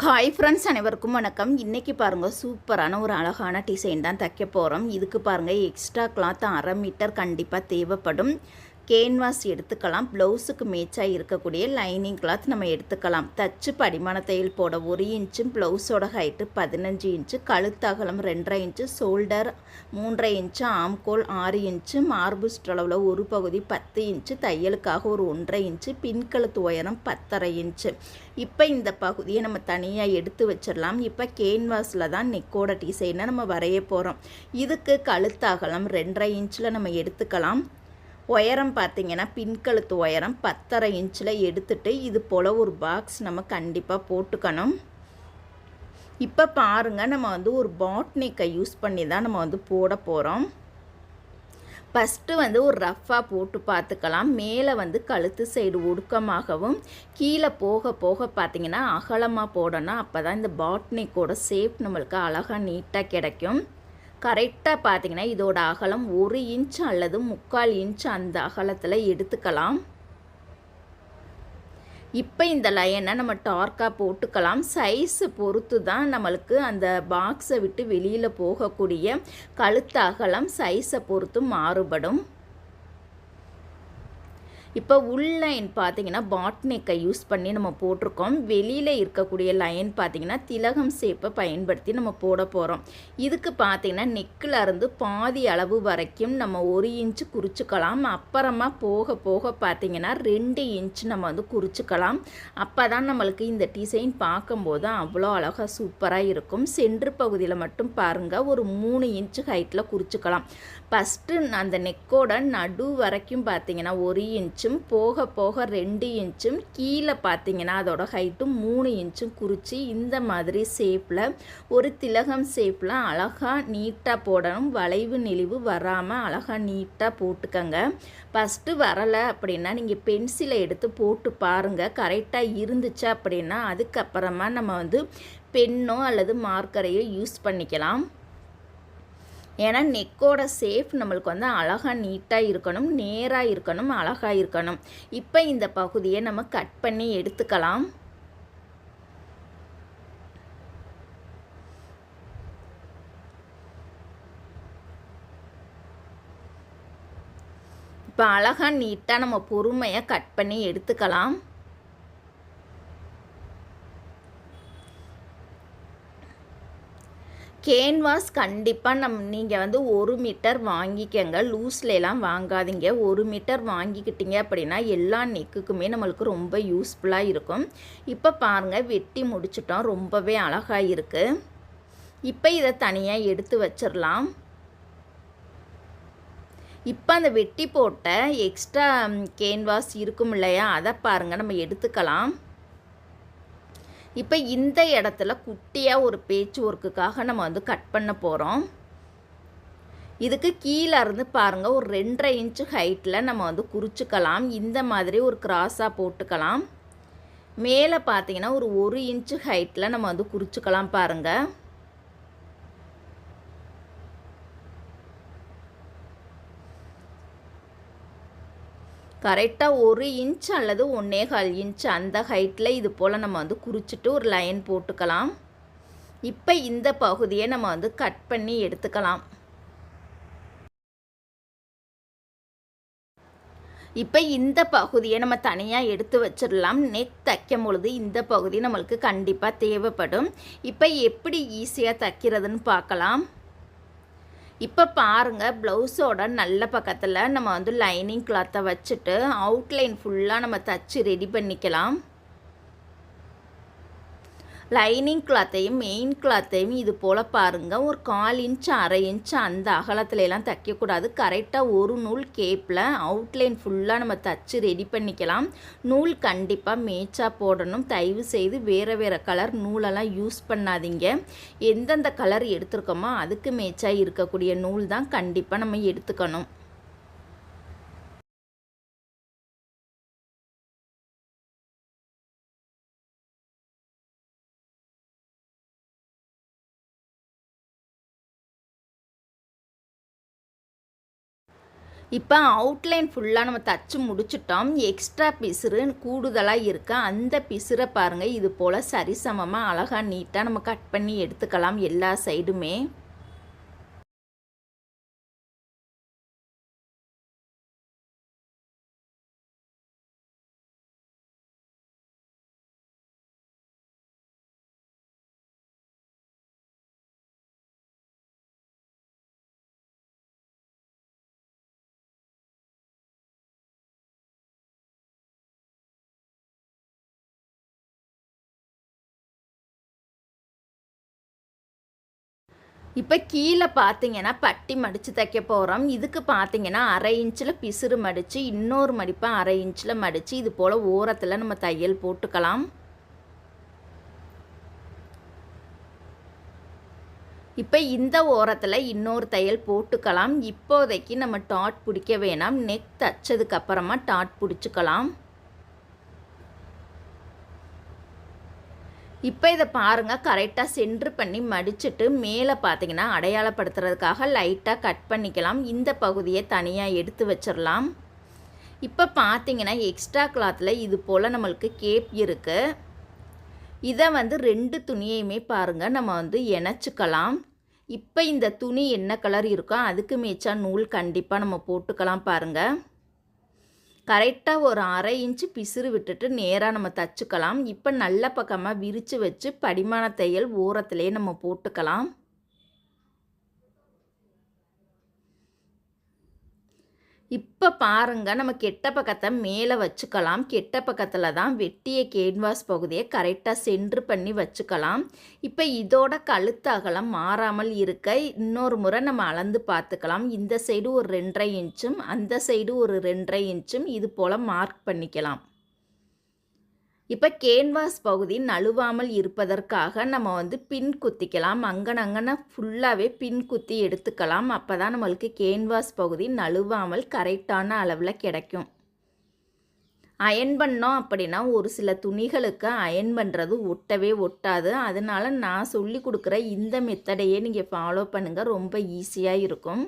Hi friends, அனைவருக்கும் வணக்கம். இன்றைக்கி பாருங்கள், சூப்பரான ஒரு அழகான டிசைன் தான் தைக்க போகிறோம். இதுக்கு பாருங்கள், எக்ஸ்ட்ரா கிளாத் 1/2 மீட்டர் கண்டிப்பாக தேவைப்படும். கேன்வாஸ் எடுத்துக்கலாம். ப்ளவுஸுக்கு மேட்சாக இருக்கக்கூடிய லைனிங் கிளாத் நம்ம எடுத்துக்கலாம். தச்சு படிமான தையல் போட 1 இன்ச்சு, ப்ளவுஸோட ஹைட்டு 15 இன்ச்சு, கழுத்தகலம் 2.5 இன்ச்சு, ஷோல்டர் 3.5 இன்ச்சு, ஆம்கோல் 6 இன்ச்சு, மார்பு சுற்றளவில் ஒரு பகுதி 10 இன்ச்சு, தையலுக்காக ஒரு 1.5 இன்ச்சு, பின்கழுத்து உயரம் 10.5 இன்ச்சு. இப்போ இந்த பகுதியை நம்ம தனியாக எடுத்து வச்சிடலாம். இப்போ கேன்வாஸில் தான் நெக்கோட டிசைனை நம்ம வரைய போகிறோம். இதுக்கு கழுத்தகலம் 2.5 இன்ச்சில் நம்ம எடுத்துக்கலாம். உயரம் பார்த்திங்கன்னா பின்கழுத்து உயரம் 10.5 இன்ச்சில் எடுத்துட்டு இது போல் ஒரு பாக்ஸ் நம்ம கண்டிப்பாக போட்டுக்கணும். இப்போ பாருங்கள், நம்ம ஒரு பாட் நெக்கை யூஸ் பண்ணி தான் நம்ம போட போகிறோம். ஃபஸ்ட்டு ஒரு ரஃப்பாக போட்டு பார்த்துக்கலாம். மேலே கழுத்து சைடு ஒடுக்கமாகவும் கீழே போக போக பார்த்திங்கன்னா அகலமாக போடணும். அப்போ தான் இந்த பாட் நெக்கோட ஷேப் நம்மளுக்கு அழகாக நீட்டாக கிடைக்கும். கரெக்டாக பார்த்திங்கன்னா இதோட அகலம் 1 இன்ச் அல்லது 3/4 இன்ச் அந்த அகலத்தில் எடுத்துக்கலாம். இப்போ இந்த லைனை நம்ம டார்க்காக போட்டுக்கலாம். சைஸு பொறுத்து தான் நம்மளுக்கு அந்த பாக்ஸை விட்டு வெளியில் போகக்கூடிய கழுத்து அகலம் சைஸை பொறுத்து மாறுபடும். இப்போ உள் லைன் பார்த்திங்கன்னா பாட் நெக்கை யூஸ் பண்ணி நம்ம போட்டிருக்கோம். வெளியில் இருக்கக்கூடிய லைன் பார்த்திங்கன்னா திலகம் ஷேப்பை பயன்படுத்தி நம்ம போட போகிறோம். இதுக்கு பார்த்திங்கன்னா நெக்கில் இருந்து பாதி அளவு வரைக்கும் நம்ம 1 இன்ச்சு குறிச்சிக்கலாம். அப்புறமா போக போக பார்த்திங்கன்னா 2 இன்ச் நம்ம குறிச்சிக்கலாம். அப்போ தான் நம்மளுக்கு இந்த டிசைன் பார்க்கும்போது அவ்வளோ அழகாக சூப்பராக இருக்கும். சென்ட்ரு பகுதியில் மட்டும் பாருங்கள், ஒரு 3 இன்ச்சு ஹைட்டில் குறிச்சிக்கலாம். ஃபஸ்ட்டு அந்த நெக்கோட நடு வரைக்கும் பார்த்திங்கன்னா 1 இன்ச்சும், போக போக 2 இன்ச்சும், கீழே பார்த்திங்கன்னா அதோட ஹைட்டும் 3 இன்ச்சும் குறித்து இந்த மாதிரி ஷேப்பில் ஒரு திலகம் ஷேப்பில் அழகாக நீட்டாக போடணும். வளைவு நெளிவு வராமல் அழகாக நீட்டாக போட்டுக்கங்க. ஃபஸ்ட்டு வரலை அப்படின்னா நீங்கள் பென்சிலை எடுத்து போட்டு பாருங்கள். கரெக்டாக இருந்துச்சு அப்படின்னா அதுக்கப்புறமா நம்ம பென்னோ அல்லது மார்க்கரையோ யூஸ் பண்ணிக்கலாம். ஏன்னா நெக்கோட ஷேப் நம்மளுக்கு அழகாக நீட்டாக இருக்கணும், நேராக இருக்கணும், அழகாக இருக்கணும். இப்போ இந்த பகுதியை நம்ம கட் பண்ணி எடுத்துக்கலாம். இப்போ அழகாக நீட்டாக நம்ம பொறுமையாக கட் பண்ணி எடுத்துக்கலாம். கேன்வாஸ் கண்டிப்பாக நீங்கள் 1 மீட்டர் வாங்கிக்கங்க. லூஸ்லாம் வாங்காதீங்க. 1 மீட்டர் வாங்கிக்கிட்டீங்க அப்படின்னா எல்லா நெக்குக்குமே நம்மளுக்கு ரொம்ப யூஸ்ஃபுல்லாக இருக்கும். இப்போ பாருங்கள், வெட்டி முடிச்சிட்டோம். ரொம்பவே அழகாக இருக்குது. இப்போ இதை தனியாக எடுத்து வச்சிடலாம். இப்போ அந்த வெட்டி போட்ட எக்ஸ்ட்ரா கேன்வாஸ் இருக்கும் இல்லையா, அதை பாருங்கள் நம்ம எடுத்துக்கலாம். இப்போ இந்த இடத்துல குட்டியாக ஒரு பேட்ச் ஒர்க்குக்காக நம்ம கட் பண்ண போகிறோம். இதுக்கு கீழே இருந்து பாருங்கள், ஒரு 2.5 இன்ச்சு ஹைட்டில் நம்ம குறிச்சிக்கலாம். இந்த மாதிரி ஒரு கிராஸாக போட்டுக்கலாம். மேலே பார்த்தீங்கன்னா ஒரு 1 இன்ச்சு ஹைட்டில் நம்ம குறிச்சிக்கலாம் பாருங்கள். கரெக்டாக 1 இன்ச் அல்லது 1.25 இன்ச் அந்த ஹைட்டில் இது போல் நம்ம குறிச்சிட்டு ஒரு லைன் போட்டுக்கலாம். இப்போ இந்த பகுதியை நம்ம கட் பண்ணி எடுத்துக்கலாம். இப்போ இந்த பகுதியை நம்ம தனியாக எடுத்து வச்சிடலாம். நெக் தைக்கும் பொழுது இந்த பகுதி நம்மளுக்கு கண்டிப்பாக தேவைப்படும். இப்போ எப்படி ஈஸியாக தைக்கிறதுன்னு பார்க்கலாம். இப்போ பாருங்கள், ப்ளவுஸோட நல்ல பக்கத்தில் நம்ம லைனிங் கிளாத்தை வச்சுட்டு அவுட்லைன் ஃபுல்லாக நம்ம தச்சு ரெடி பண்ணிக்கலாம். லைனிங் கிளாத்தையும் மெயின் கிளாத்தையும் இது போல் பாருங்கள், ஒரு 1/4 இன்ச் 1/2 இன்ச் அந்த அகலத்துலலாம் தைக்கக்கூடாது. கரெக்டாக ஒரு நூல் கேப்பில் அவுட்லைன் ஃபுல்லாக நம்ம தச்சு ரெடி பண்ணிக்கலாம். நூல் கண்டிப்பாக மேட்சாக போடணும். தயவு செய்து வேறு வேறு கலர் நூலெல்லாம் யூஸ் பண்ணாதீங்க. எந்தெந்த கலர் எடுத்துருக்கோமோ அதுக்கு மேட்சாக இருக்கக்கூடிய நூல் தான் கண்டிப்பாக நம்ம எடுத்துக்கணும். இப்போ அவுட்லைன் ஃபுல்லாக நம்ம தச்சு முடிச்சிட்டோம். எக்ஸ்ட்ரா பிசுறு கூடுதலாக இருக்க அந்த பிசுரை பாருங்கள், இது போல் சரிசமமாக அழகாக நீட்டாக நம்ம கட் பண்ணி எடுத்துக்கலாம் எல்லா சைடுமே. இப்போ கீழே பார்த்தீங்கன்னா பட்டி மடித்து தைக்க போகிறோம். இதுக்கு பார்த்தீங்கன்னா 1/2 இன்ச்சில் பிசுறு மடித்து இன்னொரு மடிப்பை 1/2 இன்ச்சில் மடித்து இது போல் ஓரத்தில் நம்ம தையல் போட்டுக்கலாம். இப்போ இந்த ஓரத்தில் இன்னொரு தையல் போட்டுக்கலாம். இப்போதைக்கு நம்ம டாட் பிடிக்க வேணாம், நெக் தைச்சதுக்கப்புறமா டாட் பிடிச்சிக்கலாம். இப்போ இதை பாருங்கள், கரெக்டாக சென்ட்ரு பண்ணி மடிச்சுட்டு மேலே பார்த்தீங்கன்னா அடையாளப்படுத்துறதுக்காக லைட்டாக கட் பண்ணிக்கலாம். இந்த பகுதியை தனியாக எடுத்து வச்சிடலாம். இப்போ பார்த்தீங்கன்னா எக்ஸ்ட்ரா கிளாத்தில் இது போல் நம்மளுக்கு கேப் இருக்குது. இதை 2 துணியையுமே பாருங்கள் நம்ம இணைச்சிக்கலாம். இப்போ இந்த துணி என்ன கலர் இருக்கோ அதுக்கு மேய்ச்சா நூல் கண்டிப்பாக நம்ம போட்டுக்கலாம் பாருங்கள். கரெக்டாக ஒரு 1/2 இன்ச்சு பிசுறு விட்டுட்டு நேராக நம்ம தச்சுக்கலாம். இப்போ நல்ல பக்கமாக விரித்து வச்சு படிமான தையல் ஓரத்துலேயே நம்ம போட்டுக்கலாம். இப்போ பாருங்கள், நம்ம கெட்ட பக்கத்தை மேலே வச்சுக்கலாம். கெட்ட பக்கத்தில் தான் வெட்டிய கேன்வாஸ் பகுதியை கரெக்டாக சென்ட்ரு பண்ணி வச்சுக்கலாம். இப்போ இதோட கழுத்து அகலம் மாறாமல் இருக்க இன்னொரு முறை நம்ம அளந்து பார்த்துக்கலாம். இந்த சைடு ஒரு 2.5 இன்ச்சும் அந்த சைடு ஒரு 2.5 இன்ச்சும் இது போல் மார்க் பண்ணிக்கலாம். இப்போ கேன்வாஸ் பகுதி நழுவாமல் இருப்பதற்காக நம்ம பின் குத்திக்கலாம். அங்கன ஃபுல்லாகவே பின் குத்தி எடுத்துக்கலாம். அப்போ தான் நம்மளுக்கு கேன்வாஸ் பகுதி நழுவாமல் கரெக்டான அளவில் கிடைக்கும். அயன் பண்ணோம் அப்படின்னா ஒரு சில துணிகளுக்கு அயன் பண்ணுறது ஒட்டவே ஒட்டாது. அதனால் நான் சொல்லி கொடுக்குற இந்த மெத்தடையே நீங்கள் ஃபாலோ பண்ணுங்கள், ரொம்ப ஈஸியாக இருக்கும்.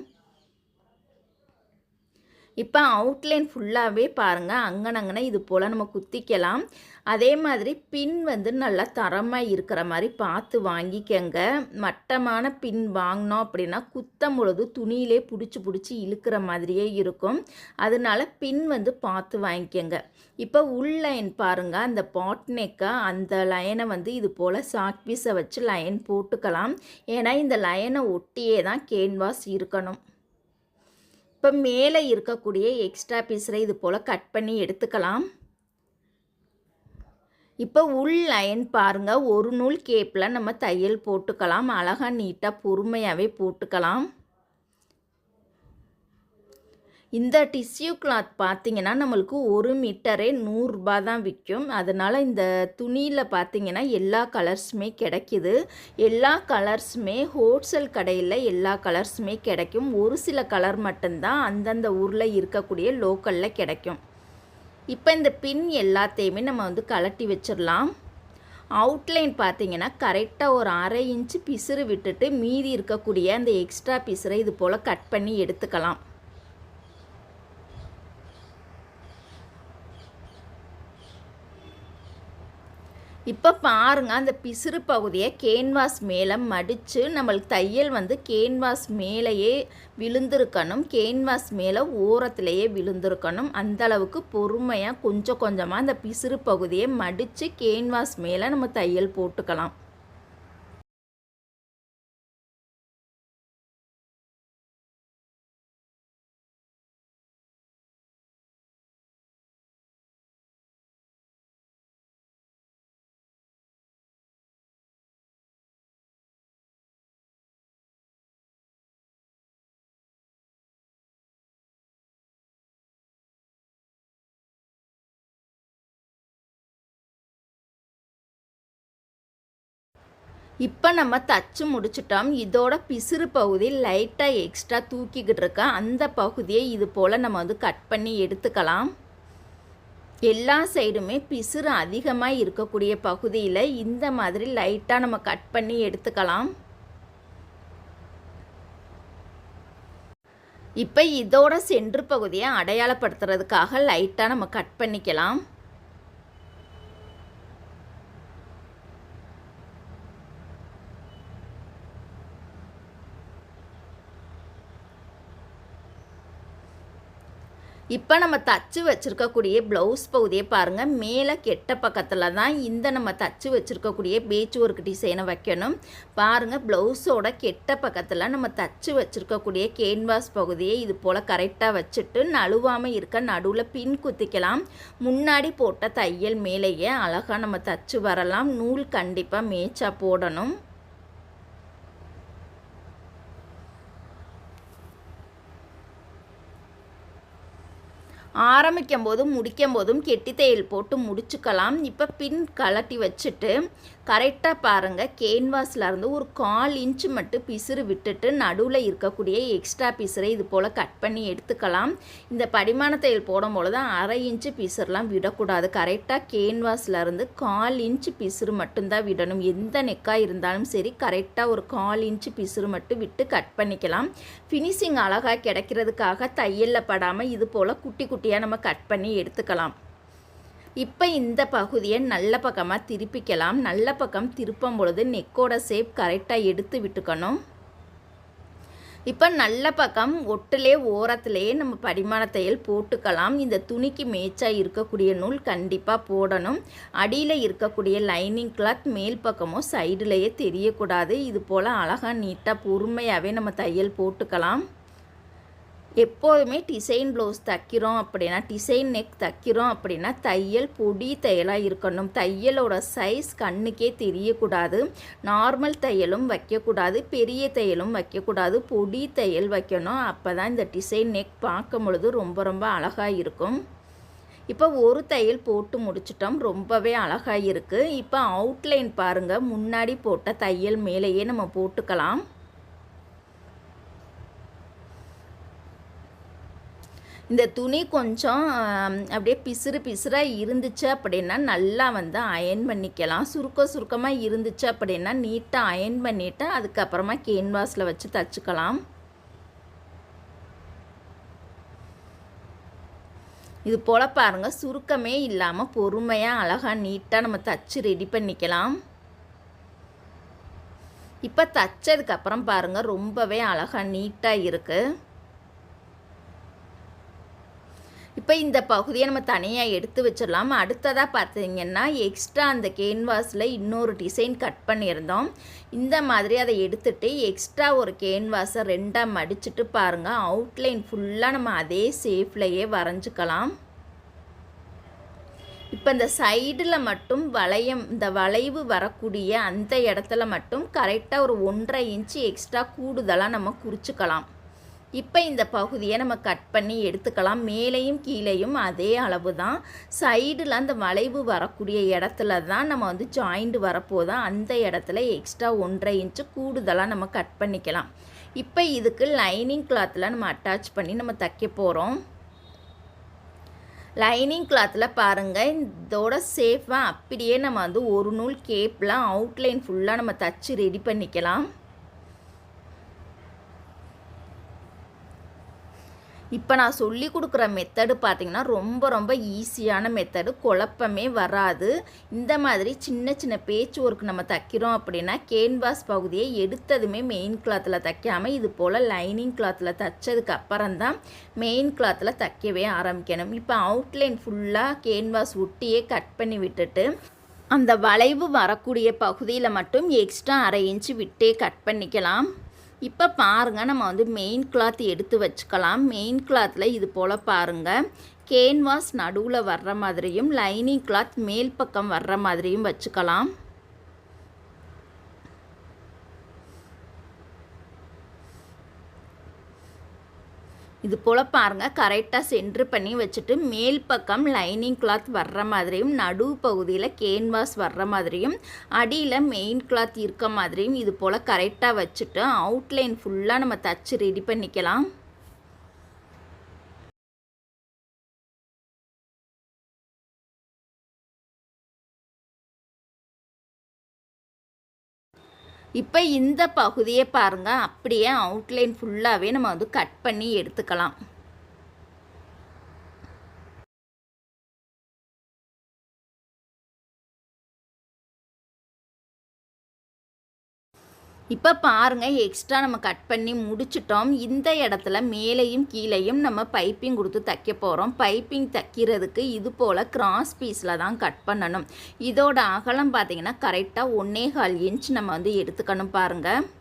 இப்போ அவுட்லைன் ஃபுல்லாகவே பாருங்கள், அங்கனங்கன இது போல் நம்ம குத்திக்கலாம். அதே மாதிரி பின் நல்லா தரமாக இருக்கிற மாதிரி பார்த்து வாங்கிக்கங்க. மட்டமான பின் வாங்கினோம் அப்படின்னா குத்தும் பொழுது துணியிலே பிடிச்சி இழுக்கிற மாதிரியே இருக்கும். அதனால பின் பார்த்து வாங்கிக்கங்க. இப்போ உள் லைன் பாருங்கள், அந்த பாட் நெக்கை அந்த லைனை இது போல் சாக் பீஸை வச்சு லைன் போட்டுக்கலாம். ஏன்னா இந்த லைனை ஒட்டியே தான் கேன்வாஸ் இருக்கணும். இப்போ மேலே இருக்கக்கூடிய எக்ஸ்ட்ரா பீஸை இது போல் கட் பண்ணி எடுத்துக்கலாம். இப்போ உள் லைன் பாருங்கள், ஒரு நூல் கேப்பில் நம்ம தையல் போட்டுக்கலாம். அழகாக நீட்டாக பொறுமையாகவே போட்டுக்கலாம். இந்த டிஷ்யூ கிளாத் பார்த்திங்கன்னா நம்மளுக்கு 1 மீட்டரே 100 ரூபா தான் விற்கும். அதனால் இந்த துணியில் பார்த்திங்கன்னா எல்லா கலர்ஸுமே கிடைக்கிது. எல்லா கலர்ஸுமே ஹோல்சேல் கடையில் எல்லா கலர்ஸுமே கிடைக்கும். ஒரு சில கலர் மட்டும்தான் அந்தந்த ஊரில் இருக்கக்கூடிய லோக்கலில் கிடைக்கும். இப்போ இந்த பின் எல்லாத்தையுமே நம்ம கலட்டி வச்சிடலாம். அவுட்லைன் பார்த்திங்கன்னா கரெக்டாக ஒரு 1/2 இன்ச்சு பிசுறு விட்டுட்டு மீதி இருக்கக்கூடிய அந்த எக்ஸ்ட்ரா பிசுரை இது போல் கட் பண்ணி எடுத்துக்கலாம். இப்போ பாருங்கள், அந்த பிசுறு பகுதியை கேன்வாஸ் மேலே மடித்து நம்மளுக்கு தையல் கேன்வாஸ் மேலேயே விழுந்திருக்கணும். கேன்வாஸ் மேலே ஓரத்துலேயே விழுந்திருக்கணும். அந்தளவுக்கு பொறுமையாக கொஞ்சம் கொஞ்சமாக அந்த பிசுறு பகுதியை மடித்து கேன்வாஸ் மேலே நம்ம தையல் போட்டுக்கலாம். இப்போ நம்ம தச்சு முடிச்சிட்டோம். இதோட பிசுறு பகுதி லைட்டாக எக்ஸ்ட்ரா தூக்கிக்கிட்டு இருக்க அந்த பகுதியை இது போல் நம்ம கட் பண்ணி எடுத்துக்கலாம். எல்லா சைடுமே பிசுறு அதிகமாக இருக்கக்கூடிய பகுதியில் இந்த மாதிரி லைட்டாக நம்ம கட் பண்ணி எடுத்துக்கலாம். இப்போ இதோட சென்டர் பகுதியை அடையாளப்படுத்துறதுக்காக லைட்டாக நம்ம கட் பண்ணிக்கலாம். இப்போ நம்ம தச்சு வச்சுருக்கக்கூடிய ப்ளவுஸ் பகுதியை பாருங்கள், மேலே கெட்ட பக்கத்தில் தான் இந்த நம்ம தச்சு வச்சுருக்கக்கூடிய பேட்ச் ஒர்க் டிசைனை வைக்கணும். பாருங்கள், ப்ளவுஸோட கெட்ட பக்கத்தில் நம்ம தச்சு வச்சுருக்கக்கூடிய கேன்வாஸ் பகுதியை இது போல் கரெக்டாக வச்சுட்டு நழுவாமல் இருக்க நடுவில் பின் குத்திக்கலாம். முன்னாடி போட்ட தையல் மேலேயே அழகாக நம்ம தச்சு வரலாம். நூல் கண்டிப்பாக மேய்ச்சா போடணும். ஆரம்பிக்கும் போதும் முடிக்கும் போதும் கெட்டி தையல் போட்டு முடிச்சுக்கலாம். இப்போ பின் கலட்டி வச்சுட்டு கரெக்டாக பாருங்கள், கேன்வாஸ்லேருந்து ஒரு 1/4 இன்ச்சு மட்டும் பிசுறு விட்டுட்டு நடுவில் இருக்கக்கூடிய எக்ஸ்ட்ரா பிசுரை இது போல் கட் பண்ணி எடுத்துக்கலாம். இந்த படிமான தையல் போடும் பொழுது 1/2 இன்ச்சு பிசுறுலாம் விடக்கூடாது. கரெக்டாக கேன்வாஸ்லேருந்து 1/4 இன்ச்சு பிசுறு மட்டும்தான் விடணும். எந்த நெக்காக இருந்தாலும் சரி, கரெக்டாக ஒரு 1/4 இன்ச்சு பிசுறு மட்டும் விட்டு கட் பண்ணிக்கலாம். ஃபினிஷிங் அழகாக கிடைக்கிறதுக்காக தையலில் படாமல் இது போல் குட்டி குட்டியாக நம்ம கட் பண்ணி எடுத்துக்கலாம். இப்போ இந்த பகுதியை நல்ல பக்கமாக திருப்பிக்கலாம். நல்ல பக்கம் திருப்பும் பொழுது நெக்கோட ஷேப் கரெக்டாக எடுத்து விட்டுக்கணும். இப்போ நல்ல பக்கம் ஒட்டிலே ஓரத்துலேயே நம்ம படிமான தையல் போட்டுக்கலாம். இந்த துணிக்கு மேய்ச்சா இருக்கக்கூடிய நூல் கண்டிப்பாக போடணும். அடியில் இருக்கக்கூடிய லைனிங் கிளாத் மேல் பக்கமும் சைடுலேயே தெரியக்கூடாது. இது போல் அழகாக நீட்டாக பொறுமையாகவே நம்ம தையல் போட்டுக்கலாம். எப்போதுமே டிசைன் ப்ளவுஸ் தைக்கிறோம் அப்படின்னா, டிசைன் நெக் தைக்கிறோம் அப்படின்னா தையல் பொடி தையலாக இருக்கணும். தையலோட சைஸ் கண்ணுக்கே தெரியக்கூடாது. நார்மல் தையலும் வைக்கக்கூடாது, பெரிய தையலும் வைக்கக்கூடாது, பொடி தையல் வைக்கணும். அப்போ தான் இந்த டிசைன் நெக் பார்க்கும் பொழுது ரொம்ப ரொம்ப அழகாக இருக்கும். இப்போ ஒரு தையல் போட்டு முடிச்சிட்டோம். ரொம்பவே அழகாக இருக்குது. இப்போ அவுட்லைன் பாருங்கள், முன்னாடி போட்ட தையல் மேலேயே நம்ம போட்டுக்கலாம். இந்த துணி கொஞ்சம் அப்படியே பிசுறு பிசுறாக இருந்துச்சு அப்படின்னா நல்லா அயர்ன் பண்ணிக்கலாம். சுருக்கமாக இருந்துச்சு அப்படின்னா நீட்டாக அயர்ன் பண்ணிவிட்டு அதுக்கப்புறமா கேன்வாஸில் வச்சு தச்சுக்கலாம். இது போல் பாருங்கள், சுருக்கமே இல்லாமல் பொறுமையாக அழகாக நீட்டாக நம்ம தச்சு ரெடி பண்ணிக்கலாம். இப்போ தச்சதுக்கப்புறம் பாருங்கள், ரொம்பவே அழகாக நீட்டாக இருக்குது. இப்போ இந்த பகுதியை நம்ம தனியாக எடுத்து வச்சிடலாம். அடுத்ததாக பார்த்தீங்கன்னா, எக்ஸ்ட்ரா அந்த கேன்வாஸில் இன்னொரு டிசைன் கட் பண்ணியிருந்தோம். இந்த மாதிரி அதை எடுத்துகிட்டு எக்ஸ்ட்ரா ஒரு கேன்வாஸை 2ஆக மடிச்சுட்டு பாருங்கள், அவுட்லைன் ஃபுல்லாக நம்ம அதே ஷேப்லையே வரைஞ்சிக்கலாம். இப்போ இந்த சைடில் மட்டும் இந்த வளைவு வரக்கூடிய அந்த இடத்துல மட்டும் கரெக்டாக ஒரு 1.5 இன்ச்சு எக்ஸ்ட்ரா கூடுதலாக நம்ம குறிச்சிக்கலாம். இப்போ இந்த பகுதியை நம்ம கட் பண்ணி எடுத்துக்கலாம். மேலேயும் கீழேயும் அதே அளவு தான். சைடில் அந்த வளைவு வரக்கூடிய இடத்துல தான் நம்ம ஜாயிண்ட் வரப்போதான். அந்த இடத்துல எக்ஸ்ட்ரா 1.5 இன்ச்சு கூடுதலாக நம்ம கட் பண்ணிக்கலாம். இப்போ இதுக்கு லைனிங் கிளாத்தில் நம்ம அட்டாச் பண்ணி நம்ம தைக்க போகிறோம். லைனிங் கிளாத்தில் பாருங்கள், இதோட சேஃபாக அப்படியே நம்ம ஒரு நூல் கேப்பில் அவுட்லைன் ஃபுல்லாக நம்ம தச்சு ரெடி பண்ணிக்கலாம். இப்போ நான் சொல்லி கொடுக்குற மெத்தடு பார்த்திங்கன்னா ரொம்ப ரொம்ப ஈஸியான மெத்தடு, குழப்பமே வராது. இந்த மாதிரி சின்ன சின்ன பேட்ச் ஒர்க் நம்ம தைக்கிறோம் அப்படின்னா கேன்வாஸ் பகுதியை எடுத்ததுமே மெயின் கிளாத்தில் தைக்காமல் இது போல் லைனிங் கிளாத்தில் தைச்சதுக்கு அப்புறம் தான் மெயின் கிளாத்தில் தைக்கவே ஆரம்பிக்கணும். இப்போ அவுட்லைன் ஃபுல்லாக கேன்வாஸ் ஒட்டியே கட் பண்ணி விட்டுட்டு அந்த வளைவு வரக்கூடிய பகுதியில் மட்டும் எக்ஸ்ட்ரா 1/2 இன்ச்சு விட்டே கட் பண்ணிக்கலாம். இப்போ பாருங்கள், நம்ம மெயின் கிளாத் எடுத்து வச்சுக்கலாம். மெயின் கிளாத்தில் இது போல் பாருங்கள், கேன்வாஸ் நடுவில் வர்ற மாதிரியும் லைனிங் கிளாத் மேல் பக்கம் வர்ற மாதிரியும் வச்சுக்கலாம். இது போல் பாருங்கள், கரெக்டாக சென்ட்ரு பண்ணி வச்சுட்டு மேல் பக்கம் லைனிங் கிளாத் வர்ற மாதிரியும் நடு பகுதியில் கேன்வாஸ் வர்ற மாதிரியும் அடியில் மெயின் கிளாத் இருக்க மாதிரியும் இது போல் கரெக்டாக வச்சுட்டு அவுட்லைன் ஃபுல்லாக நம்ம தச்சு ரெடி பண்ணிக்கலாம். இப்போ இந்த பகுதியை பாருங்கள், அப்படியே அவுட்லைன் ஃபுல்லாகவே நம்ம வந்து கட் பண்ணி எடுத்துக்கலாம். இப்போ பாருங்கள், எக்ஸ்ட்ரா நம்ம கட் பண்ணி முடிச்சிட்டோம். இந்த இடத்துல மேலேயும் கீழேயும் நம்ம பைப்பிங் கொடுத்து தைக்க போகிறோம். பைப்பிங் தைக்கிறதுக்கு இது போல் கிராஸ் பீஸில் தான் கட் பண்ணணும். இதோட அகலம் பார்த்திங்கன்னா கரெக்டாக 1.25 இன்ச் நம்ம வந்து எடுத்துக்கணும். பாருங்கள்,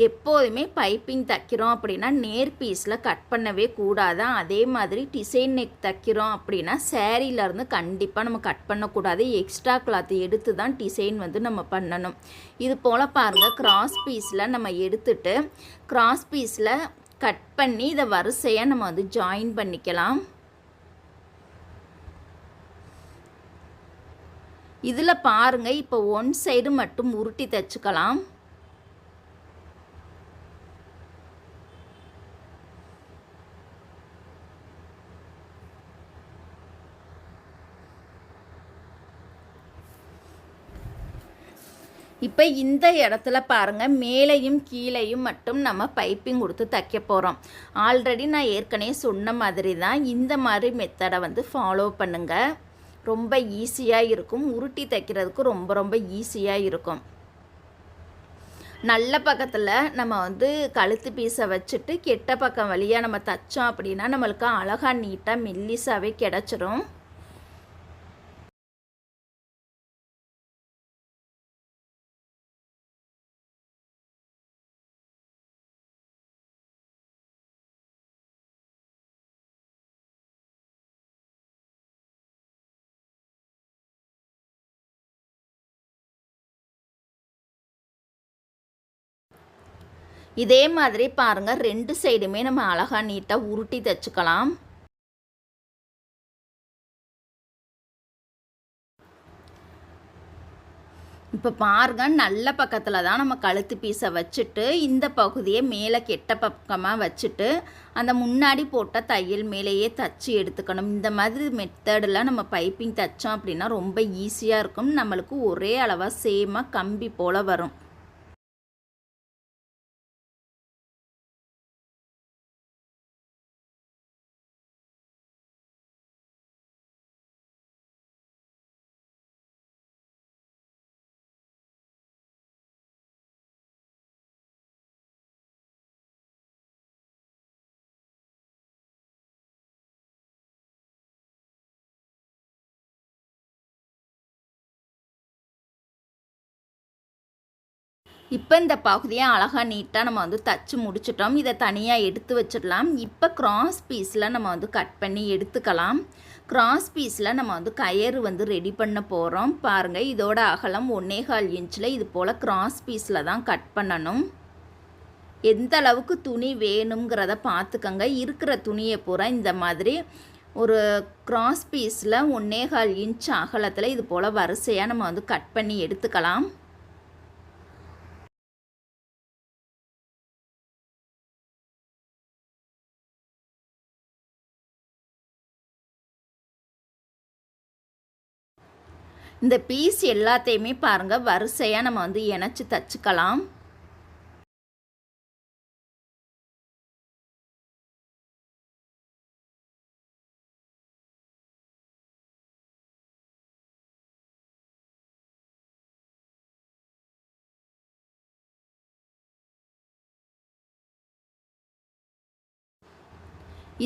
எப்போதுமே பைப்பிங் தைக்கிறோம் அப்படின்னா நேர் பீஸில் கட் பண்ணவே கூடாது. அதே மாதிரி டிசைன் நெக் தைக்கிறோம் அப்படின்னா சேரீலேருந்து கண்டிப்பாக நம்ம கட் பண்ணக்கூடாது. எக்ஸ்ட்ரா கிளாத் எடுத்து தான் டிசைன் வந்து நம்ம பண்ணணும். இது போல் பாருங்கள், கிராஸ் பீஸில் நம்ம எடுத்துட்டு கிராஸ் பீஸில் கட் பண்ணி இதை வரிசையாக நம்ம வந்து ஜாயின் பண்ணிக்கலாம். இதில் பாருங்கள், இப்போ ஒன் சைடு மட்டும் உருட்டி தைச்சிக்கலாம். இப்போ இந்த இடத்துல பாருங்கள், மேலேயும் கீழேயும் மட்டும் நம்ம பைப்பிங் கொடுத்து தைக்க போகிறோம். ஆல்ரெடி நான் ஏற்கனவே சொன்ன மாதிரி தான் இந்த மாதிரி மெத்தடை வந்து ஃபாலோ பண்ணுங்கள். ரொம்ப ஈஸியாக இருக்கும். உருட்டி தைக்கிறதுக்கு ரொம்ப ரொம்ப ஈஸியாக இருக்கும். நல்ல பக்கத்தில் நம்ம வந்து கழுத்து பீஸை வச்சுட்டு கெட்ட பக்கம் வழியாக நம்ம தைச்சோம் அப்படின்னா நம்மளுக்கு அழகாக நீட்டாக மெல்லிசாவே கிடச்சிரும். இதே மாதிரி பாருங்கள், 2 சைடுமே நம்ம அழகாக நீட்டாக உருட்டி தைச்சிக்கலாம். இப்போ பாருங்கள், நல்ல பக்கத்தில் தான் நம்ம கழுத்து பீஸை வச்சுட்டு இந்த பகுதியை மேலே கெட்ட பக்கமாக வச்சுட்டு அந்த முன்னாடி போட்ட தையல் மேலேயே தச்சு எடுத்துக்கணும். இந்த மாதிரி மெத்தடில் நம்ம பைப்பிங் தைச்சோம் அப்படின்னா ரொம்ப ஈஸியாக இருக்கும். நம்மளுக்கு ஒரே அளவாக சேமாக கம்பி போல் வரும். இப்போ இந்த பகுதியை அழகாக நீட்டாக நம்ம வந்து தச்சு முடிச்சிட்டோம். இதை தனியாக எடுத்து வச்சிடலாம். இப்போ கிராஸ் பீஸில் நம்ம வந்து கட் பண்ணி எடுத்துக்கலாம். கிராஸ் பீஸில் நம்ம வந்து கயிறு வந்து ரெடி பண்ண போகிறோம். பாருங்கள், இதோட அகலம் 1.25 இன்ச்சில் இது போல் கிராஸ் பீஸில் தான் கட் பண்ணணும். எந்த அளவுக்கு துணி வேணுங்கிறத பார்த்துக்கங்க. இருக்கிற துணியை பூரா இந்த மாதிரி ஒரு கிராஸ் பீஸில் 1.25 இன்ச் அகலத்தில் இது போல் வரிசையாக நம்ம வந்து கட் பண்ணி எடுத்துக்கலாம். இந்த பீஸ் எல்லாத்தையுமே பாருங்கள், வரிசையாக நம்ம வந்து இணைச்சி தச்சுக்கலாம்.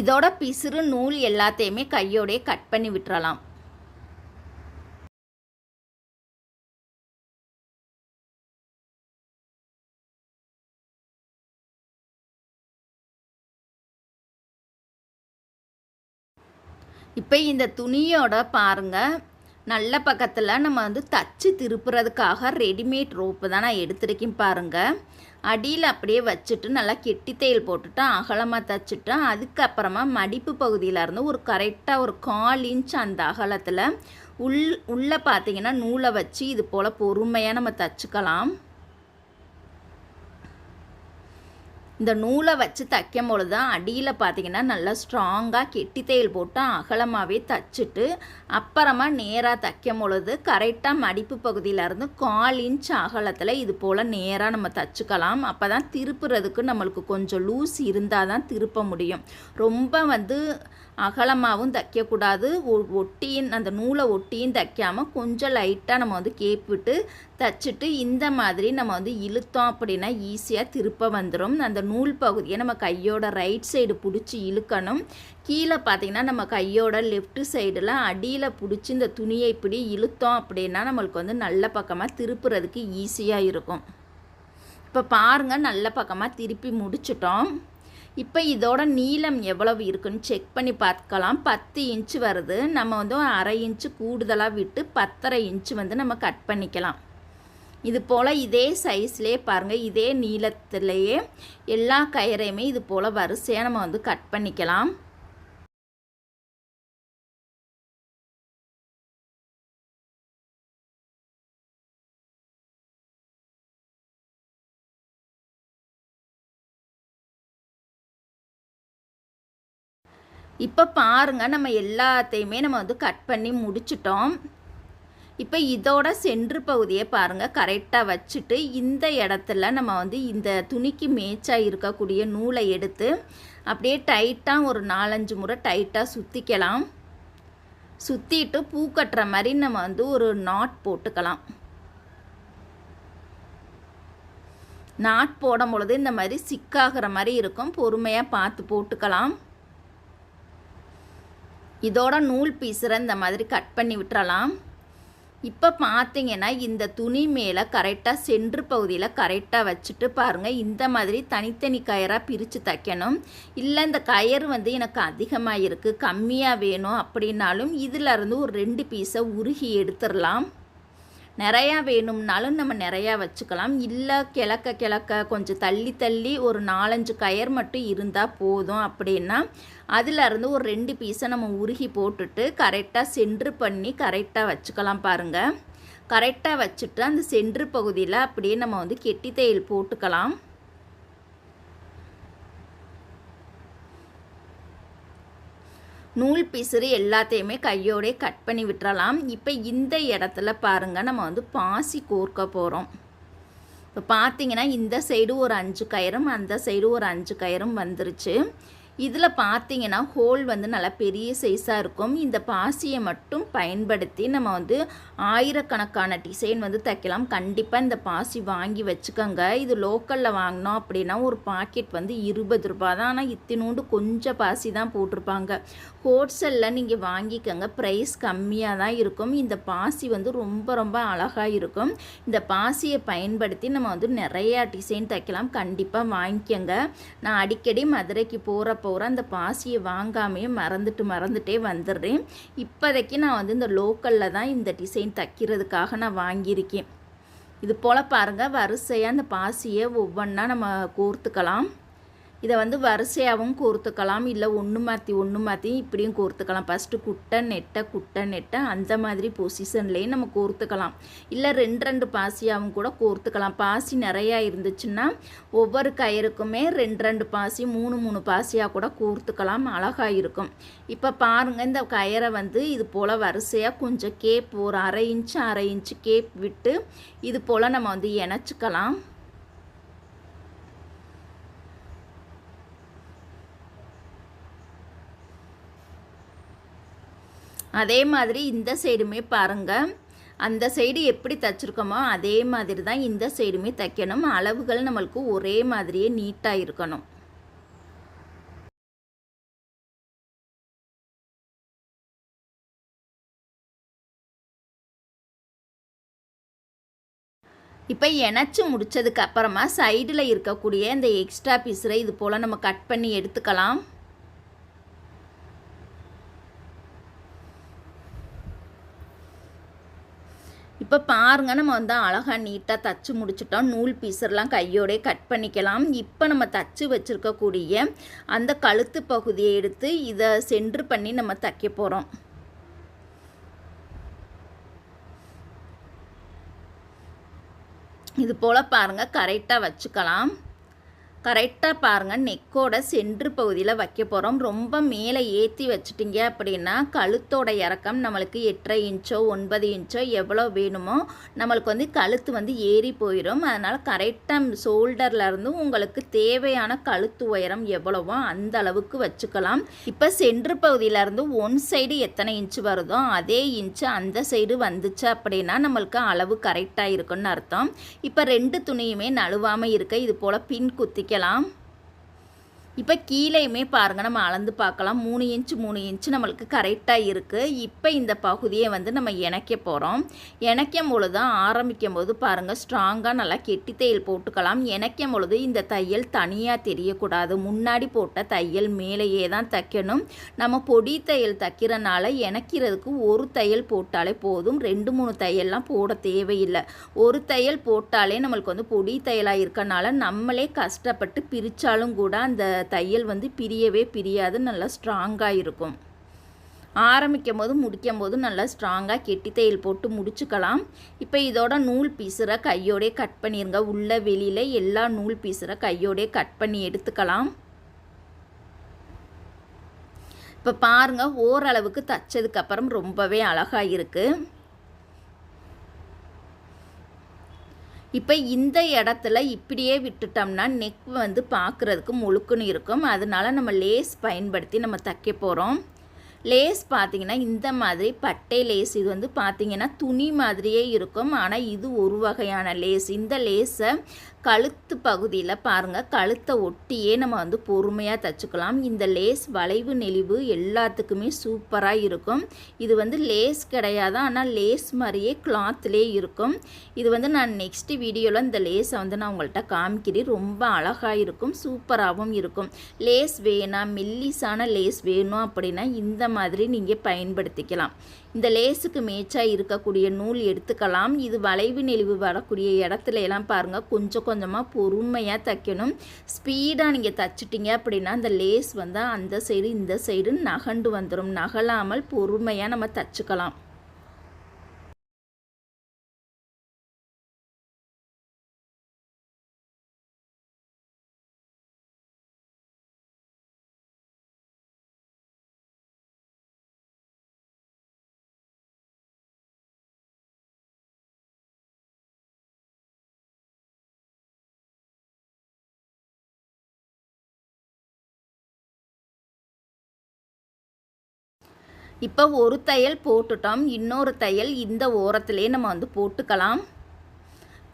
இதோட பிசுறு நூல் எல்லாத்தையுமே கையோடே கட் பண்ணி விட்டுறலாம். இப்போ இந்த துணியோட பாருங்கள், நல்ல பக்கத்தில் நம்ம வந்து தச்சு திருப்புறதுக்காக ரெடிமேட் ரோப்பு தான் நான் எடுத்துருக்கேன். பாருங்கள், அடியில் அப்படியே வச்சுட்டு நல்லா கெட்டி தையல் போட்டுட்டு அகலமாக தைச்சிட்டு அதுக்கப்புறமா மடிப்பு பகுதியிலேருந்து ஒரு கரெக்டாக ஒரு 1/4 இன்ச் அந்த அகலத்தில் உள்ளே பார்த்தீங்கன்னா நூலை வச்சு இது போல் பொறுமையாக நம்ம தச்சுக்கலாம். இந்த நூலை வச்சு தைக்கும் பொழுது தான் அடியில் பார்த்தீங்கன்னா நல்லா ஸ்ட்ராங்காக கெட்டி தையல் போட்டு அகலமாகவே தைச்சிட்டு அப்புறமா நேராக தைக்கும் பொழுது கரெக்டாக மடிப்பு பகுதியிலேருந்து 1/4 இன்ச் அகலத்தில் இது போல் நேராக நம்ம தைச்சிக்கலாம். அப்போ தான் திருப்புறதுக்கு நம்மளுக்கு கொஞ்சம் லூஸ் இருந்தால் தான் திருப்ப முடியும். ரொம்ப அகலமாகவும் தைக்கக்கூடாது, ஒட்டியும் அந்த நூலை ஒட்டியும் தைக்காமல் கொஞ்சம் லைட்டாக நம்ம கேப் விட்டு தைச்சிட்டு இந்த மாதிரி நம்ம இழுத்தோம் அப்படின்னா ஈஸியாக திருப்ப வந்துடும். அந்த நூல் பகுதியை நம்ம கையோட ரைட் சைடு பிடிச்சி இழுக்கணும். கீழே பார்த்திங்கன்னா நம்ம கையோட லெஃப்ட் சைடில் அடியில் பிடிச்சி இந்த துணியை இப்படி இழுத்தோம் அப்படின்னா நம்மளுக்கு நல்ல பக்கமாக திருப்புறதுக்கு ஈஸியாக இருக்கும். இப்போ பாருங்கள், நல்ல பக்கமாக திருப்பி முடிச்சிட்டோம். இப்போ இதோட நீளம் எவ்வளவு இருக்குன்னு செக் பண்ணி பார்க்கலாம். 10 இன்ச்சு வருது. நம்ம 1/2 இன்ச்சு கூடுதலாக விட்டு 10.5 இன்ச்சு நம்ம கட் பண்ணிக்கலாம். இது போல் இதே சைஸ்லேயே பாருங்கள், இதே நீளத்துலேயே எல்லா கயிறையுமே இது போல் வரிசையாக நம்ம கட் பண்ணிக்கலாம். இப்போ பாருங்கள், நம்ம எல்லாத்தையுமே நம்ம கட் பண்ணி முடிச்சிட்டோம். இப்போ இதோட சென்ட்ரு பகுதியை பாருங்கள் கரெக்டாக வச்சுட்டு இந்த இடத்துல நம்ம இந்த துணிக்கு மேட்சாக இருக்கக்கூடிய நூலை எடுத்து அப்படியே டைட்டாக ஒரு 4-5 முறை டைட்டாக சுற்றிக்கலாம். சுற்றிட்டு பூ கட்டுற மாதிரி நம்ம ஒரு நாட் போட்டுக்கலாம். நாட் போடும் பொழுது இந்த மாதிரி சிக்காகிற மாதிரி இருக்கும். பொறுமையாக பார்த்து போட்டுக்கலாம். இதோட நூல் பீஸரை இந்த மாதிரி கட் பண்ணி விட்டுறலாம். இப்போ பார்த்தீங்கன்னா இந்த துணி மேலே கரெக்டாக சென்ட்ரு பகுதியில் கரெக்டாக வச்சுட்டு பாருங்கள், இந்த மாதிரி தனித்தனி கயராக பிரித்து தைக்கணும். இல்லை இந்த கயர் எனக்கு அதிகமாக இருக்குது, கம்மியாக வேணும் அப்படின்னாலும் இதிலருந்து ஒரு 2 பீஸை உருகி எடுத்துடலாம். நிறையா வேணும்னாலும் நம்ம நிறையா வச்சுக்கலாம். இல்லை கிழக்க கொஞ்சம் தள்ளி தள்ளி ஒரு 4-5 கயர் மட்டும் இருந்தால் போதும் அப்படின்னா அதிலருந்து ஒரு 2 பீஸை நம்ம உருகி போட்டுட்டு கரெக்டாக சென்ட்ரு பண்ணி கரெக்டாக வச்சுக்கலாம். பாருங்கள், கரெக்டாக வச்சுட்டு அந்த சென்ட்ரு பகுதியில் அப்படியே நம்ம கெட்டி தையல் போட்டுக்கலாம். நூல் பிசுறு எல்லாத்தையுமே கையோடே கட் பண்ணி விட்டுறலாம். இப்போ இந்த இடத்துல பாருங்கள், நம்ம பாசி கோர்க்க போகிறோம். இப்போ பார்த்தீங்கன்னா இந்த சைடு ஒரு 5 கயிறும் அந்த சைடு ஒரு 5 கயிறும் வந்துருச்சு. இதில் பார்த்தீங்கன்னா ஹோல் நல்லா பெரிய சைஸாக இருக்கும். இந்த பாசியை மட்டும் பயன்படுத்தி நம்ம ஆயிரக்கணக்கான டிசைன் தைக்கலாம். கண்டிப்பாக இந்த பாசி வாங்கி வச்சுக்கோங்க. இது லோக்கலில் வாங்கினோம் அப்படின்னா ஒரு பாக்கெட் 20 ரூபா தான். ஆனால் இத்தினோண்டு கொஞ்சம் பாசி தான் போட்டிருப்பாங்க. ஹோல்சேலில் நீங்கள் வாங்கிக்கோங்க, ப்ரைஸ் கம்மியாக தான் இருக்கும். இந்த பாசி ரொம்ப ரொம்ப அழகாக இருக்கும். இந்த பாசியை பயன்படுத்தி நம்ம நிறையா டிசைன் தைக்கலாம். கண்டிப்பாக வாங்கிக்கோங்க. நான் அடிக்கடி மதுரைக்கு போகிறப்ப அந்த பாசியை வாங்காமையே மறந்துட்டே வந்துடுறேன். இப்போதைக்கு நான் இந்த லோக்கலில் தான் இந்த டிசைன் தைக்கிறதுக்காக நான் வாங்கியிருக்கேன். இது போல் பாருங்கள், வரிசையாக அந்த பாசியை ஒவ்வொன்றா நம்ம கோர்த்துக்கலாம். இதை வரிசையாகவும் கோர்த்துக்கலாம், இல்லை ஒன்று மாற்றி இப்படியும் கோர்த்துக்கலாம். ஃபஸ்ட்டு குட்டை நெட்டை அந்த மாதிரி பொசிஷன்லேயும் நம்ம கோர்த்துக்கலாம். இல்லை 2 பாசியாகவும் கூட கோர்த்துக்கலாம். பாசி நிறையா இருந்துச்சுன்னா ஒவ்வொரு கயிறுக்குமே 2 பாசி 3 பாசியாக கூட கோர்த்துக்கலாம். அழகாக இருக்கும். இப்போ பாருங்கள், இந்த கயிறை இது போல் வரிசையாக கொஞ்சம் கேப் ஒரு 1/2 இன்ச்சு கேப் விட்டு இது போல் நம்ம இணைச்சிக்கலாம். அதே மாதிரி இந்த சைடுமே பாருங்கள், அந்த சைடு எப்படி தைச்சிருக்கோமோ அதே மாதிரி தான் இந்த சைடுமே தைக்கணும். அளவுகள் நம்மளுக்கு ஒரே மாதிரியே நீட்டாக இருக்கணும். இப்போ இணைச்சி முடித்ததுக்கு அப்புறமா சைடில் இருக்கக்கூடிய இந்த எக்ஸ்ட்ரா பீஸரை இது போல் நம்ம கட் பண்ணி எடுத்துக்கலாம். இப்போ பாருங்கள், நம்ம அழகாக நீட்டாக தச்சு முடிச்சிட்டோம். நூல் பீஸர்லாம் கையோடே கட் பண்ணிக்கலாம். இப்போ நம்ம தச்சு வச்சுருக்கக்கூடிய அந்த கழுத்து பகுதியை எடுத்து இதை சென்ட்ரு பண்ணி நம்ம தைக்க போகிறோம். இது போல் பாருங்கள், கரெக்டாக வச்சுக்கலாம். கரெக்டாக பாருங்கள், நெக்கோட சென்ட்ரு பகுதியில் வைக்க போகிறோம். ரொம்ப மேலே ஏற்றி வச்சுட்டிங்க அப்படின்னா கழுத்தோட இறக்கம் நம்மளுக்கு 8.5 இன்ச்சோ 9 இன்ச்சோ எவ்வளோ வேணுமோ நம்மளுக்கு வந்து கழுத்து வந்து ஏறி போயிடும். அதனால் கரெக்டாக ஷோல்டர்லேருந்து உங்களுக்கு தேவையான கழுத்து உயரம் எவ்வளவோ அந்த அளவுக்கு வச்சுக்கலாம். இப்போ சென்ட்ரு பகுதியிலேருந்து ஒன் சைடு எத்தனை இன்ச்சு வருதோ அதே இன்ச்சு அந்த சைடு வந்துச்சு அப்படின்னா நம்மளுக்கு அளவு கரெக்டாக இருக்குன்னு அர்த்தம். இப்போ 2 துணியுமே நழுவாமல் இருக்க இது போல் பின் குத்திக்கலாம். இப்போ கீழேயுமே பாருங்கள், நம்ம அளந்து பார்க்கலாம். 3 இன்ச்சு 3 இன்ச்சு நம்மளுக்கு கரெக்டாக இருக்குது. இப்போ இந்த பகுதியை வந்து நம்ம இணைக்க போகிறோம். இணைக்கும் பொழுது ஆரம்பிக்கும் போது பாருங்கள், ஸ்ட்ராங்காக நல்லா கெட்டி தையல் போட்டுக்கலாம். இணைக்கும் பொழுது இந்த தையல் தனியாக தெரியக்கூடாது. முன்னாடி போட்ட தையல் மேலேயே தான் தைக்கணும். நம்ம பொடி தையல் தைக்கிறனால இணைக்கிறதுக்கு ஒரு தையல் போட்டாலே போதும். 2-3 தையல்லாம் போட தேவையில்லை. ஒரு தையல் போட்டாலே நம்மளுக்கு வந்து பொடி தையலாக இருக்கனால நம்மளே கஷ்டப்பட்டு பிரித்தாலும் கூட அந்த தையல் வந்து பிரியவே பிரியாது, நல்லா ஸ்ட்ராங்காக இருக்கும். ஆரம்பிக்கும் போது முடிக்கும் போது நல்லா ஸ்ட்ராங்காக கெட்டி தையல் போட்டு முடிச்சுக்கலாம். இப்போ இதோட நூல் பீஸரை கையோடே கட் பண்ணிடுங்க. உள்ள வெளியில் எல்லா நூல் பீஸரை கையோடே கட் பண்ணி எடுத்துக்கலாம். இப்போ பாருங்கள், ஓரளவுக்கு தைச்சதுக்கப்புறம் ரொம்பவே அழகாக இருக்குது. இப்போ இந்த இடத்துல இப்படியே விட்டுட்டோம்னா நெக் வந்து பார்க்குறதுக்கு முழுக்குன்னு இருக்கும். அதனால நம்ம லேஸ் பயன்படுத்தி நம்ம தைக்க போகிறோம். லேஸ் பார்த்திங்கன்னா இந்த மாதிரி பட்டை லேஸ். இது வந்து பார்த்திங்கன்னா துணி மாதிரியே இருக்கும், ஆனால் இது ஒரு வகையான லேஸ். இந்த லேஸை கழுத்து பகுதியில் பாருங்கள், கழுத்தை ஒட்டியே நம்ம வந்து பொறுமையாக தைச்சிக்கலாம். இந்த லேஸ் வளைவு நெளிவு எல்லாத்துக்குமே சூப்பராக இருக்கும். இது வந்து லேஸ் கிடையாது, ஆனால் லேஸ் மாதிரியே கிளாத்லேயே இருக்கும். இது வந்து நான் நெக்ஸ்ட் வீடியோவில் இந்த லேஸை வந்து நான் உங்கள்கிட்ட காமிக்கிறேன். ரொம்ப அழகாக இருக்கும், சூப்பராகவும் இருக்கும். லேஸ் வேணாம், மெல்லிசான லேஸ் வேணும் அப்படின்னா இந்த மாதிரி நீங்கள் பயன்படுத்திக்கலாம். இந்த லேஸுக்கு மேட்சாக இருக்கக்கூடிய நூல் எடுத்துக்கலாம். இது வளைவு நெளிவு வரக்கூடிய இடத்துல எல்லாம் பாருங்கள், கொஞ்சம் கொஞ்சமாக பொறுமையாக தைக்கணும். ஸ்பீடாக நீங்கள் தைச்சிட்டிங்க அப்படின்னா அந்த லேஸ் வந்து அந்த சைடு இந்த சைடு நகண்டு வந்துடும். நகலாமல் பொறுமையாக நம்ம தைச்சிக்கலாம். இப்போ ஒரு தையல் போட்டுட்டோம். இன்னொரு தையல் இந்த ஓரத்துலேயே நம்ம வந்து போட்டுக்கலாம்.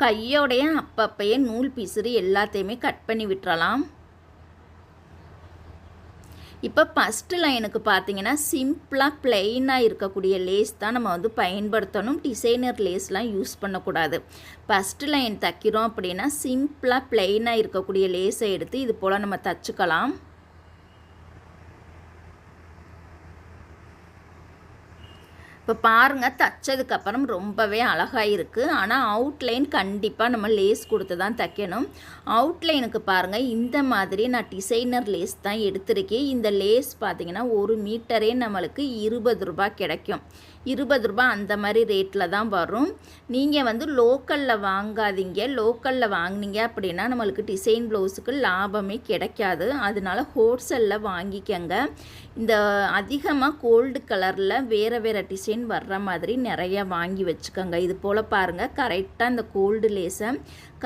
கையோடைய அப்பப்பையே நூல் பீஸு எல்லாத்தையுமே கட் பண்ணி விட்டுறலாம். இப்போ ஃபஸ்ட்டு லைனுக்கு பார்த்தீங்கன்னா சிம்பிளாக ப்ளெயினாக இருக்கக்கூடிய லேஸ் தான் நம்ம வந்து பயன்படுத்தணும். டிசைனர் லேஸ்லாம் யூஸ் பண்ணக்கூடாது. ஃபஸ்ட்டு லைன் தைக்கிறோம் அப்படின்னா சிம்பிளாக ப்ளெயினாக இருக்கக்கூடிய லேஸை எடுத்து இது போல் நம்ம தைச்சிக்கலாம். இப்போ பாருங்கள், தைச்சதுக்கப்புறம் ரொம்பவே அழகாக இருக்குது. ஆனால் அவுட்லைன் கண்டிப்பாக நம்ம லேஸ் கொடுத்து தான் தைக்கணும். அவுட்லைனுக்கு பாருங்கள், இந்த மாதிரி நான் டிசைனர் லேஸ் தான் எடுத்திருக்கேன். இந்த லேஸ் பார்த்திங்கன்னா 1 மீட்டரே நம்மளுக்கு 20 ரூபாய் கிடைக்கும். 20 ரூபாய் அந்த மாதிரி ரேட்டில் தான் வரும். நீங்கள் வந்து லோக்கலில் வாங்காதீங்க. லோக்கலில் வாங்கினீங்க அப்படின்னா நம்மளுக்கு டிசைன் ப்ளவுஸுக்கு லாபமே கிடைக்காது. அதனால ஹோல்சேலில் வாங்கிக்கங்க. இந்த அதிகமாக கோல்டு கலரில் வேறு வேறு டிசைன் வர்ற மாதிரி நிறைய வாங்கி வச்சுக்கோங்க. இது போல் பாருங்கள், கரெக்டாக இந்த கோல்டு லேஸை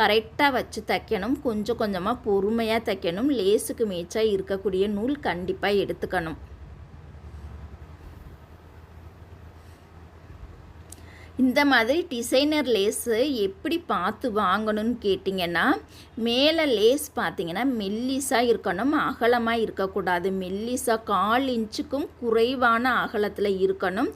கரெக்டாக வச்சு தைக்கணும். கொஞ்சம் கொஞ்சமாக பொறுமையாக தைக்கணும். லேஸுக்கு மேட்சாக இருக்கக்கூடிய நூல் கண்டிப்பாக எடுத்துக்கணும். இந்த மாதிரி டிசைனர் லேஸு எப்படி பார்த்து வாங்கணும்னு கேட்டிங்கன்னா, மேலே லேஸ் பார்த்திங்கன்னா மெல்லிஸாக இருக்கணும், அகலமாக இருக்கக்கூடாது. மெல்லிஸாக 1/4 இன்ச்சுக்கும் குறைவான அகலத்தில் இருக்கணும்.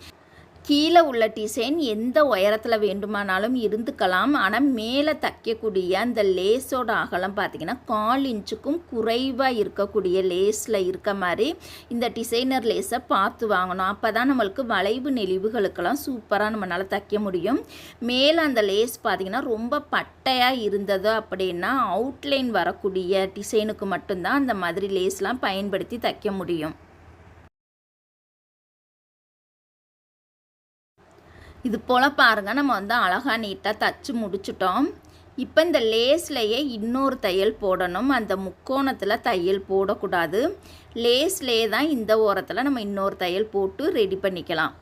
கீழே உள்ள டிசைன் எந்த உயரத்தில் வேண்டுமானாலும் இருந்துக்கலாம். ஆனால் மேலே தைக்கக்கூடிய அந்த லேஸோட அகலம் பார்த்திங்கன்னா 1/4 இன்ச்சுக்கும் குறைவாக இருக்கக்கூடிய லேஸில் இருக்க மாதிரி இந்த டிசைனர் லேஸை பார்த்து வாங்கணும். அப்போ தான் நம்மளுக்கு வளைவு நெளிவுகளுக்கெல்லாம் சூப்பராக நம்மளால் தைக்க முடியும். மேலே அந்த லேஸ் பார்த்திங்கன்னா ரொம்ப பட்டையாக இருந்தது அப்படின்னா அவுட்லைன் வரக்கூடிய டிசைனுக்கு மட்டும்தான் அந்த மாதிரி லேஸ்லாம் பயன்படுத்தி தைக்க முடியும். இது போல் பாருங்கள், நம்ம வந்து அழகாக நீட்டாக தச்சு முடிச்சிட்டோம். இப்போ இந்த லேஸ்லையே இன்னொரு தையல் போடணும். அந்த முக்கோணத்தில் தையல் போடக்கூடாது. லேஸ்லேயே தான் இந்த ஓரத்தில் நம்ம இன்னொரு தையல் போட்டு ரெடி பண்ணிக்கலாம்.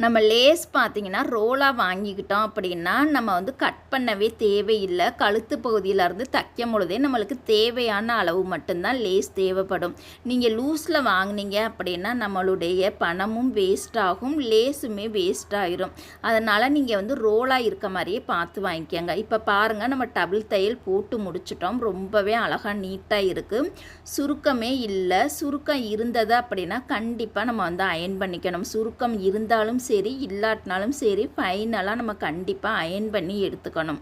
நம்ம லேஸ் பார்த்திங்கன்னா ரோலாக வாங்கிக்கிட்டோம் அப்படின்னா நம்ம வந்து கட் பண்ணவே தேவையில்லை. கழுத்து பகுதியிலேருந்து தைக்கும் பொழுதே நம்மளுக்கு தேவையான அளவு மட்டும்தான் லேஸ் தேவைப்படும். நீங்கள் லூஸில் வாங்கினீங்க அப்படின்னா நம்மளுடைய பணமும் வேஸ்ட் ஆகும், லேஸுமே வேஸ்ட் ஆகிரும். அதனால் நீங்கள் வந்து ரோலாக இருக்க மாதிரியே பார்த்து வாங்கிக்கோங்க. இப்போ பாருங்கள், நம்ம டபுள் தையல் போட்டு முடிச்சிட்டோம். ரொம்பவே அழகாக நீட்டாக இருக்குது. சுருக்கமே இல்லை. சுருக்கம் இருந்தது அப்படின்னா கண்டிப்பாக நம்ம வந்து அயன் பண்ணிக்கணும். சுருக்கம் இருந்தாலும் சரி இல்லாட்டினாலும் சரி ஃபைனலாக நம்ம கண்டிப்பாக அயன் பண்ணி எடுத்துக்கணும்.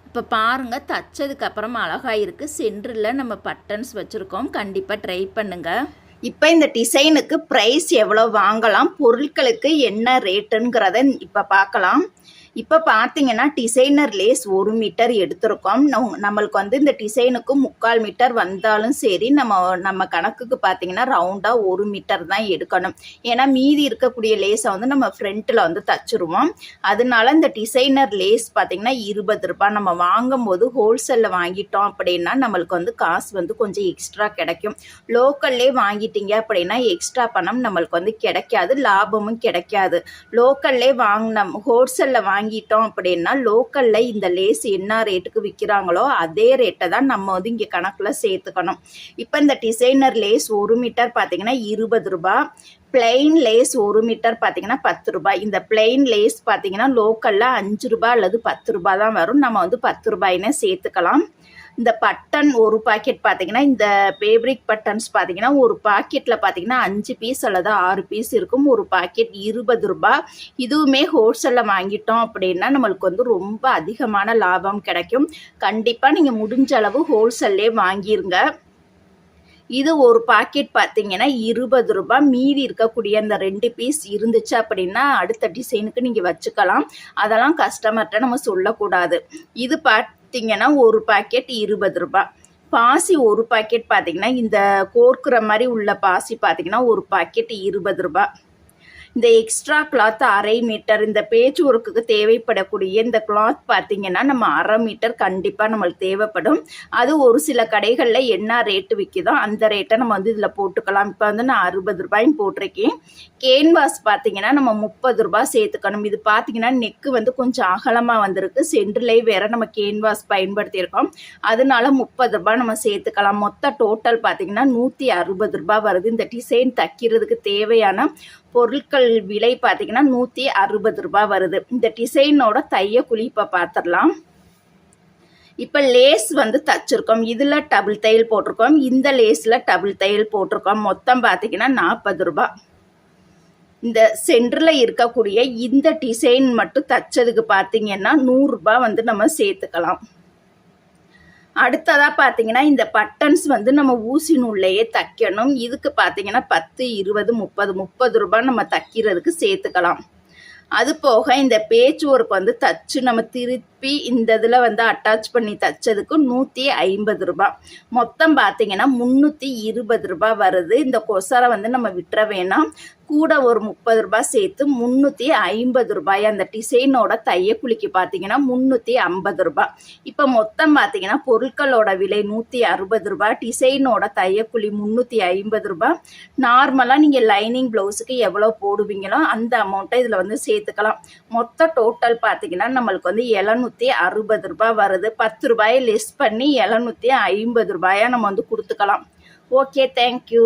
இப்போ பாருங்கள், தைச்சதுக்கப்புறம் அழகாக இருக்குது. சென்டரில் நம்ம பட்டன்ஸ் வச்சுருக்கோம். கண்டிப்பாக ட்ரை பண்ணுங்கள். இப்போ இந்த டிசைனுக்கு ப்ரைஸ் எவ்வளோ வாங்கலாம், பொருட்களுக்கு என்ன ரேட்டுங்கிறத இப்போ பார்க்கலாம். இப்போ பார்த்தீங்கன்னா டிசைனர் லேஸ் 1 மீட்டர் எடுத்திருக்கோம். நம்மளுக்கு வந்து இந்த டிசைனுக்கு 3/4 மீட்டர் வந்தாலும் சரி நம்ம கணக்குக்கு பார்த்தீங்கன்னா ரவுண்டாக 1 மீட்டர் தான் எடுக்கணும். ஏன்னா மீதி இருக்கக்கூடிய லேஸை வந்து நம்ம ஃப்ரண்ட்டில் வந்து தச்சுருவோம். அதனால இந்த டிசைனர் லேஸ் பார்த்தீங்கன்னா 20 ரூபாய். நம்ம வாங்கும்போது ஹோல்சேலில் வாங்கிட்டோம் அப்படின்னா நம்மளுக்கு வந்து காசு வந்து கொஞ்சம் எக்ஸ்ட்ரா கிடைக்கும். லோக்கல்லே வாங்கிட்டீங்க அப்படின்னா எக்ஸ்ட்ரா பணம் நம்மளுக்கு வந்து கிடைக்காது, லாபமும் கிடைக்காது. லோக்கல்லே ஹோல்சேலில் வாங்கிட்டோம் அப்படின்னா லோக்கலில் இந்த லேஸ் என்ன ரேட்டுக்கு விற்கிறாங்களோ அதே ரேட்டை தான் நம்ம வந்து இங்கே கணக்கில் சேர்த்துக்கணும். இப்போ இந்த டிசைனர் லேஸ் 1 மீட்டர் பார்த்தீங்கன்னா 20 ரூபாய். பிளெயின் லேஸ் 1 மீட்டர் பார்த்தீங்கன்னா 10 ரூபாய். இந்த பிளெயின் லேஸ் பார்த்தீங்கன்னா லோக்கலில் 5 ரூபாய் அல்லது 10 ரூபாய் தான் வரும். நம்ம வந்து 10 ரூபாய்னே சேர்த்துக்கலாம். இந்த பட்டன் ஒரு பாக்கெட் பார்த்தீங்கன்னா இந்த ஃபேப்ரிக் பட்டன்ஸ் பார்த்தீங்கன்னா ஒரு பாக்கெட்டில் பார்த்தீங்கன்னா 5 பீஸ் அல்லது 6 பீஸ் இருக்கும். ஒரு பாக்கெட் 20 ரூபாய். இதுவுமே ஹோல்சேலில் வாங்கிட்டோம் அப்படின்னா நம்மளுக்கு வந்து ரொம்ப அதிகமான லாபம் கிடைக்கும். கண்டிப்பாக நீங்கள் முடிஞ்ச அளவு ஹோல்சேல்லே வாங்கிருங்க. இது ஒரு பாக்கெட் பார்த்தீங்கன்னா 20 ரூபாய். மீதி இருக்கக்கூடிய அந்த 2 பீஸ் இருந்துச்சு அப்படின்னா அடுத்த டிசைனுக்கு நீங்கள் வச்சுக்கலாம். அதெல்லாம் கஸ்டமர்கிட்ட நம்ம சொல்லக்கூடாது. இது பார்த்தீங்கன்னா ஒரு பாக்கெட் 20 ரூபாய். பாசி ஒரு பாக்கெட் பார்த்தீங்கன்னா இந்த கோர்க்குற மாதிரி உள்ள பாசி பார்த்தீங்கன்னா ஒரு பாக்கெட் 20 ரூபாய். இந்த எக்ஸ்ட்ரா கிளாத் 1/2 மீட்டர், இந்த பேட்ச் ஒர்க்குக்கு தேவைப்படக்கூடிய இந்த கிளாத் பார்த்தீங்கன்னா நம்ம 1/2 மீட்டர் கண்டிப்பாக நம்மளுக்கு தேவைப்படும். அது ஒரு சில கடைகளில் என்ன ரேட்டு விற்கிதோ அந்த ரேட்டை நம்ம வந்து இதில் போட்டுக்கலாம். இப்போ வந்து நான் 60 ரூபாயும் போட்டிருக்கேன். கேன்வாஸ் பார்த்தீங்கன்னா நம்ம 30 ரூபாய் சேர்த்துக்கணும். இது பார்த்தீங்கன்னா நெக்கு வந்து கொஞ்சம் அகலமாக வந்திருக்கு. சென்டர்லேயே வேறு நம்ம கேன்வாஸ் பயன்படுத்தியிருக்கோம். அதனால 30 ரூபாய் நம்ம சேர்த்துக்கலாம். மொத்த டோட்டல் பார்த்தீங்கன்னா 160 ரூபாய் வருது. இந்த டிசைன் தைக்கிறதுக்கு தேவையான பொருட்கள் விலை பார்த்தீங்கன்னா 160 ரூபாய் வருது. இந்த டிசைனோட தையக்கூலி இப்போ பார்த்துடலாம். இப்போ லேஸ் வந்து தச்சிருக்கோம். இதில் டபுள் தையல் போட்டிருக்கோம், இந்த லேஸில் டபுள் தையல் போட்டிருக்கோம். மொத்தம் பார்த்தீங்கன்னா 40 ரூபாய். இந்த சென்டரில் இருக்கக்கூடிய இந்த டிசைன் மட்டும் தச்சதுக்கு பார்த்தீங்கன்னா 100 ரூபாய் வந்து நம்ம சேர்த்துக்கலாம். அடுத்ததாக பார்த்தீங்கன்னா இந்த பட்டன்ஸ் வந்து நம்ம ஊசி நூல்லையே தைக்கணும். இதுக்கு பார்த்தீங்கன்னா 10, 20, 30 ரூபாய் நம்ம தைக்கிறதுக்கு சேர்த்துக்கலாம். அது போக இந்த பேட்ச் ஒர்க் வந்து தச்சு நம்ம திருப்பி இந்த இதில் வந்து அட்டாச் பண்ணி தைச்சதுக்கு 150 ரூபாய். மொத்தம் பார்த்தீங்கன்னா 320 ரூபாய் வருது. இந்த கொசரை வந்து நம்ம விட்டுற வேணாம். கூட ஒரு 30 ரூபாய் சேர்த்து 350 ரூபாய். அந்த டிசைனோட தையக்குலிக்கு பார்த்தீங்கன்னா 350 ரூபாய். இப்போ மொத்தம் பார்த்தீங்கன்னா பொருட்களோட விலை 160 ரூபாய், டிசைனோட தையக்குலி 350 ரூபாய். நார்மலாக நீங்கள் லைனிங் ப்ளவுஸுக்கு எவ்வளோ போடுவீங்களோ அந்த அமௌண்ட்டை இதில் வந்து சேர்த்துக்கலாம். மொத்த டோட்டல் பார்த்தீங்கன்னா நம்மளுக்கு வந்து 760 ரூபாய் வருது. 10 ரூபாயை லெஸ் பண்ணி 750 ரூபாயை நம்ம வந்து கொடுத்துக்கலாம். Okay, thank you.